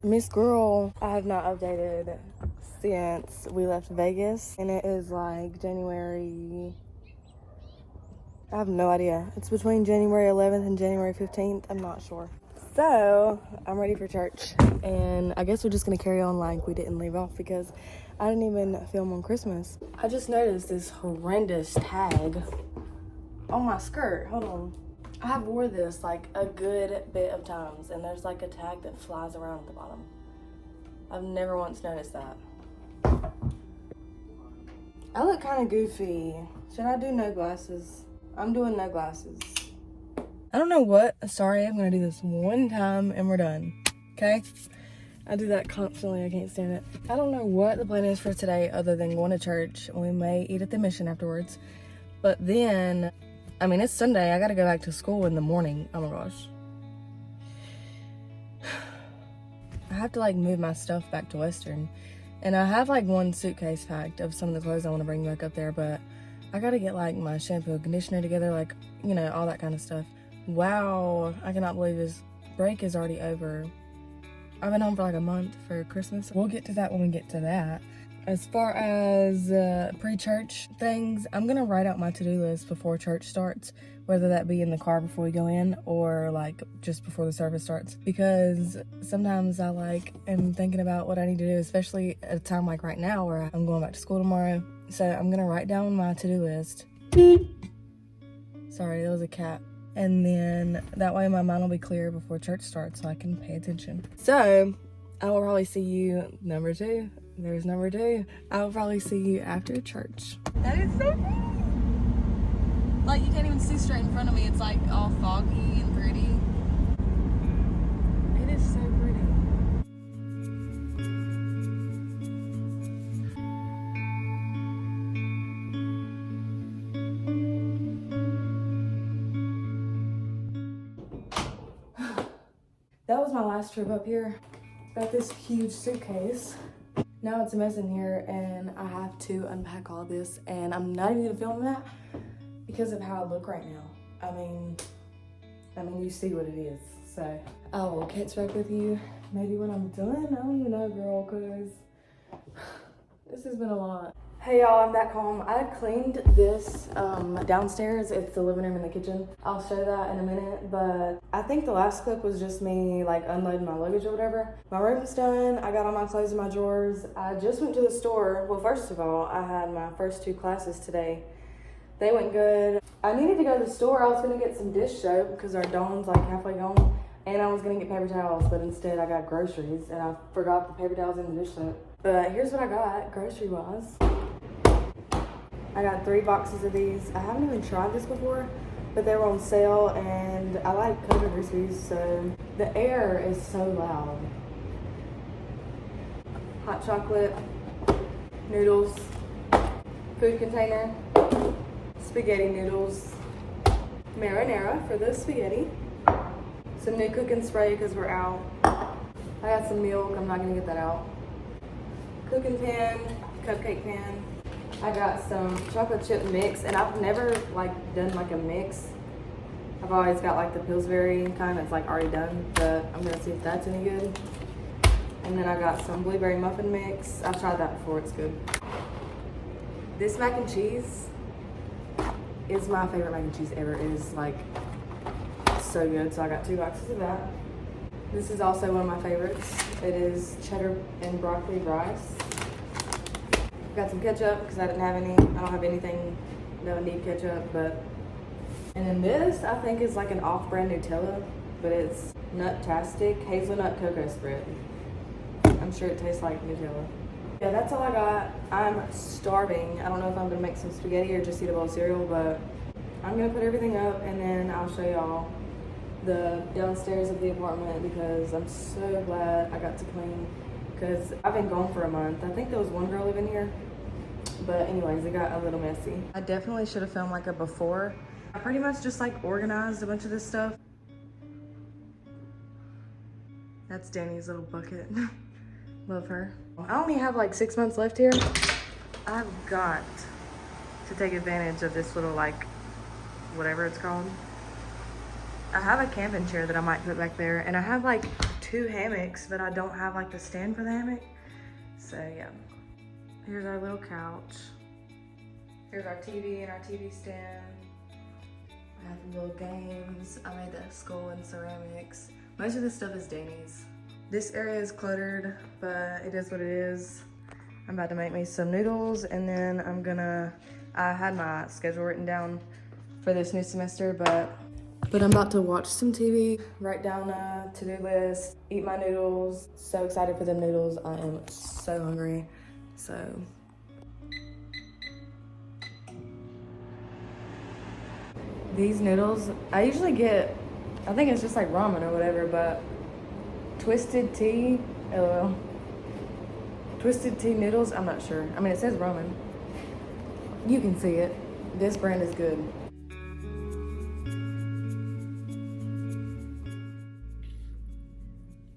Miss Girl, I have not updated since we left Vegas, and it is like January, I have no idea. It's between January 11th and January 15th. I'm not sure. So I'm ready for church, and I guess we're just gonna carry on like we didn't leave off because I didn't even film on Christmas. I just noticed this horrendous tag on my skirt. Hold on. I have wore this like a good bit of times, and there's like a tag that flies around at the bottom. I've never once noticed that. I look kind of goofy. Should I do no glasses? I'm doing no glasses. I don't know what. Sorry, I'm gonna do this one time and we're done. Okay? I do that constantly. I can't stand it. I don't know what the plan is for today other than going to church. We may eat at the mission afterwards. But then, I mean, it's Sunday. I gotta go back to school in the morning. Oh my gosh. I have to like move my stuff back to Western. And I have like one suitcase packed of some of the clothes I want to bring back up there. But I gotta get like my shampoo and conditioner together. Like, you know, all that kind of stuff. Wow. I cannot believe this break is already over. I've been home for like a month for Christmas. We'll get to that when we get to that. As far as pre-church things, I'm gonna write out my to-do list before church starts, whether that be in the car before we go in or like just before the service starts, because sometimes I like am thinking about what I need to do, especially at a time like right now where I'm going back to school tomorrow. So I'm gonna write down my to-do list. Sorry, that was a cat. And then that way my mind will be clear before church starts so I can pay attention. So I will probably see you, number 2. There's number 2. I will probably see you after church. That is so pretty. Like, you can't even see straight in front of me. It's like all foggy and pretty. It is so pretty. That was my last trip up here. Got this huge suitcase. Now it's a mess in here and I have to unpack all this, and I'm not even gonna film that because of how I look right now. I mean, you see what it is. So I will catch back with you maybe when I'm done. I don't even know, girl, cause this has been a lot. Hey y'all, I'm back home. I cleaned this downstairs. It's the living room and the kitchen. I'll show that in a minute, but I think the last clip was just me like unloading my luggage or whatever. My room's done. I got all my clothes in my drawers. I just went to the store. Well, first of all, I had my first 2 classes today. They went good. I needed to go to the store. I was gonna get some dish soap because our Dawn's like halfway gone, and I was gonna get paper towels, but instead I got groceries and I forgot the paper towels and the dish soap. But here's what I got grocery-wise. I got 3 boxes of these. I haven't even tried this before, but they were on sale, and I like Cocoa Krispies, so the air is so loud. Hot chocolate, noodles, food container, spaghetti noodles, marinara for the spaghetti, some new cooking spray because we're out. I got some milk. I'm not gonna get that out. Cooking pan, cupcake pan. I got some chocolate chip mix, and I've never like done like a mix. I've always got like the Pillsbury kind that's like already done, but I'm gonna see if that's any good. And then I got some blueberry muffin mix. I've tried that before, it's good. This mac and cheese is my favorite mac and cheese ever. It is like so good, so I got 2 boxes of that. This is also one of my favorites. It is cheddar and broccoli rice. Got some ketchup because I didn't have any. I don't have anything that would need ketchup, but. And then this I think is like an off-brand Nutella, but it's Nut-tastic hazelnut cocoa spread. I'm sure it tastes like Nutella. Yeah, that's all I got. I'm starving. I don't know if I'm gonna make some spaghetti or just eat a bowl of cereal, but I'm gonna put everything up and then I'll show y'all the downstairs of the apartment because I'm so glad I got to clean because I've been gone for a month. I think there was one girl living here. But anyways, it got a little messy. I definitely should have filmed like a before. I pretty much just like organized a bunch of this stuff. That's Danny's little bucket. Love her. I only have like 6 months left here. I've got to take advantage of this little like, whatever it's called. I have a camping chair that I might put back there, and I have like 2 hammocks, but I don't have like the stand for the hammock. So yeah, here's our little couch. Here's our TV and our TV stand. I have little games. I made the skull in ceramics. Most of this stuff is Danny's. This area is cluttered, but it is what it is. I'm about to make me some noodles, and then I had my schedule written down for this new semester, but I'm about to watch some TV, write down a to-do list, eat my noodles. So excited for the noodles. I am so hungry. So these noodles, I usually get, I think it's just like ramen or whatever, but twisted tea, LOL. Twisted tea noodles, I'm not sure. I mean, it says ramen. You can see it. This brand is good.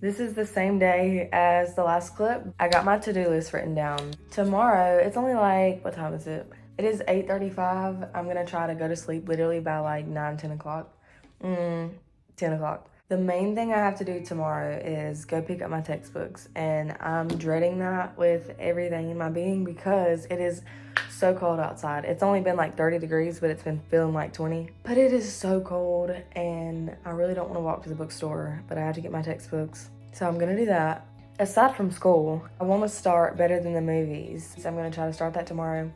This is the same day as the last clip. I got my to-do list written down. Tomorrow, it's only like, what time is it? It is 8:35. I'm gonna try to go to sleep literally by like 9, 10 o'clock. 10 o'clock. The main thing I have to do tomorrow is go pick up my textbooks, and I'm dreading that with everything in my being because it is so cold outside. It's only been like 30 degrees, but it's been feeling like 20. But it is so cold, and I really don't want to walk to the bookstore, but I have to get my textbooks. So I'm gonna do that. Aside from school, I want to start Better Than the Movies. So I'm gonna try to start that tomorrow.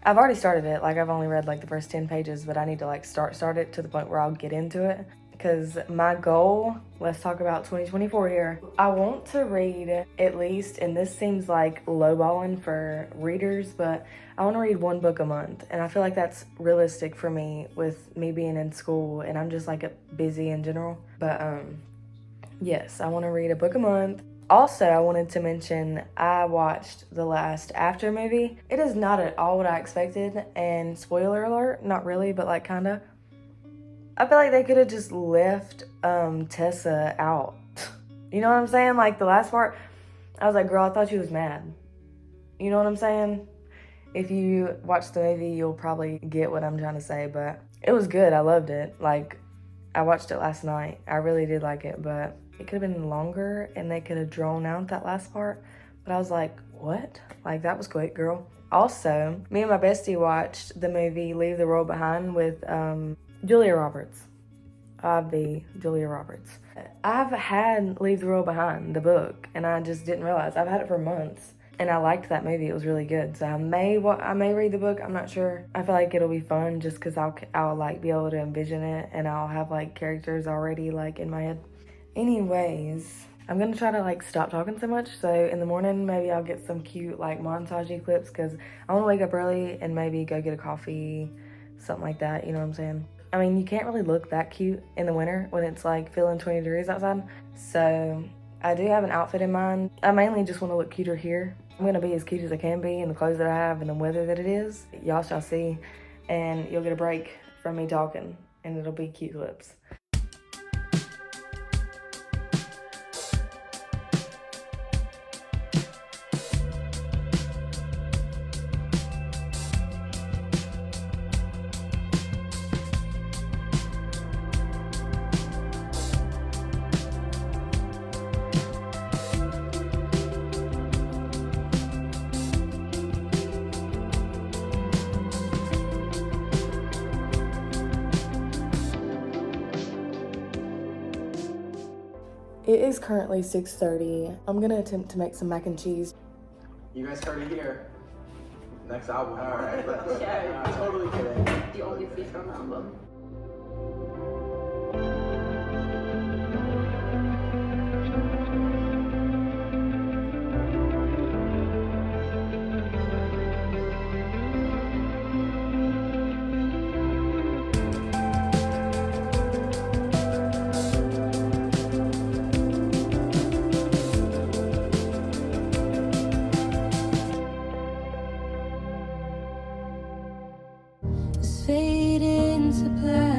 I've already started it. Like, I've only read like the first 10 pages, but I need to like start it to the point where I'll get into it. Because my goal, let's talk about 2024 here. I want to read at least, and this seems like lowballing for readers, but I want to read 1 book a month. And I feel like that's realistic for me with me being in school, and I'm just like busy in general. But yes, I want to read a book a month. Also, I wanted to mention I watched the last After movie. It is not at all what I expected, and spoiler alert, not really, but like kinda. I feel like they could have just left Tessa out. You know what I'm saying? Like the last part, I was like, girl, I thought she was mad. You know what I'm saying? If you watch the movie, you'll probably get what I'm trying to say, but it was good. I loved it. Like, I watched it last night. I really did like it, but it could have been longer and they could have drawn out that last part. But I was like, what? Like, that was quick, girl. Also, me and my bestie watched the movie Leave the World Behind with Julia Roberts. Julia Roberts. I've had Leave the World Behind, the book, and I just didn't realize. I've had it for months, and I liked that movie. It was really good. So I may read the book. I'm not sure. I feel like it'll be fun just because I'll like be able to envision it, and I'll have like characters already like in my head. Anyways, I'm gonna try to like stop talking so much. So in the morning, maybe I'll get some cute like montagey clips because I want to wake up early and maybe go get a coffee, something like that. You know what I'm saying? I mean, you can't really look that cute in the winter when it's like feeling 20 degrees outside. So I do have an outfit in mind. I mainly just want to look cuter here. I'm going to be as cute as I can be in the clothes that I have and the weather that it is. Y'all shall see, and you'll get a break from me talking, and it'll be cute clips. It is currently 6:30. I'm gonna attempt to make some mac and cheese. You guys heard it here. Next album. All right. Yeah. Totally kidding. The only feature on the album. Fade into black.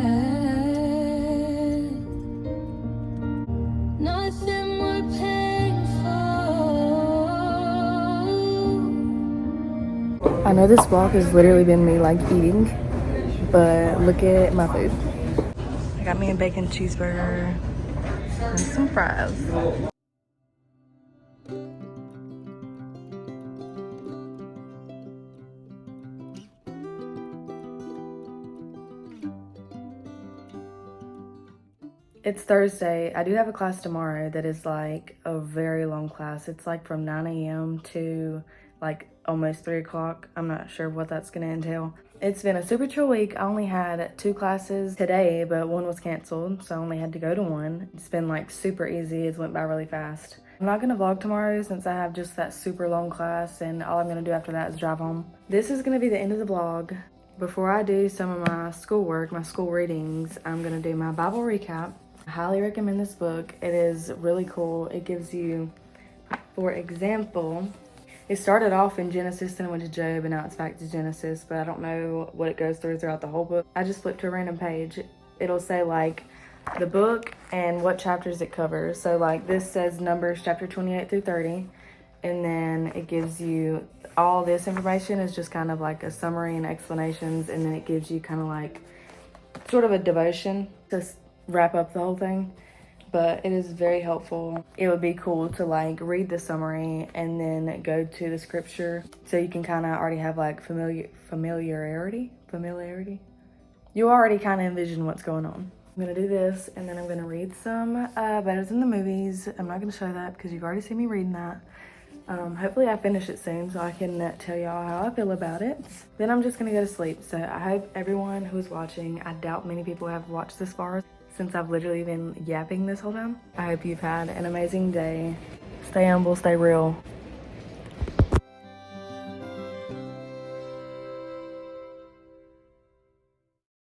Nothing more painful. I know this vlog has literally been me like eating, but look at my food. I got me a bacon cheeseburger, and some fries. It's Thursday. I do have a class tomorrow that is like a very long class. It's like from 9 a.m. to like almost 3 o'clock. I'm not sure what that's gonna entail. It's been a super chill week. I only had 2 classes today, but one was canceled, so I only had to go to one. It's been like super easy. It went by really fast. I'm not gonna vlog tomorrow since I have just that super long class, and all I'm gonna do after that is drive home. This is gonna be the end of the vlog. Before I do some of my schoolwork, my school readings, I'm gonna do my Bible recap. I highly recommend this book. It is really cool. It gives you, for example, it started off in Genesis and went to Job, and now it's back to Genesis, but I don't know what it goes through throughout the whole book. I just flipped to a random page. It'll say like the book and what chapters it covers. So like this says Numbers chapter 28 through 30, and then it gives you all this information is just kind of like a summary and explanations, and then it gives you kind of like sort of a devotion to wrap up the whole thing. But it is very helpful. It would be cool to like read the summary and then go to the scripture so you can kind of already have like familiarity. You already kind of envision what's going on. I'm gonna do this and then I'm gonna read some Better Than the Movies. I'm not gonna show that because you've already seen me reading that. Hopefully I finish it soon so I can tell y'all how I feel about it. Then I'm just gonna go to sleep. So I hope everyone who's watching, I doubt many people have watched this far since I've literally been yapping this whole time. I hope you've had an amazing day. Stay humble, stay real.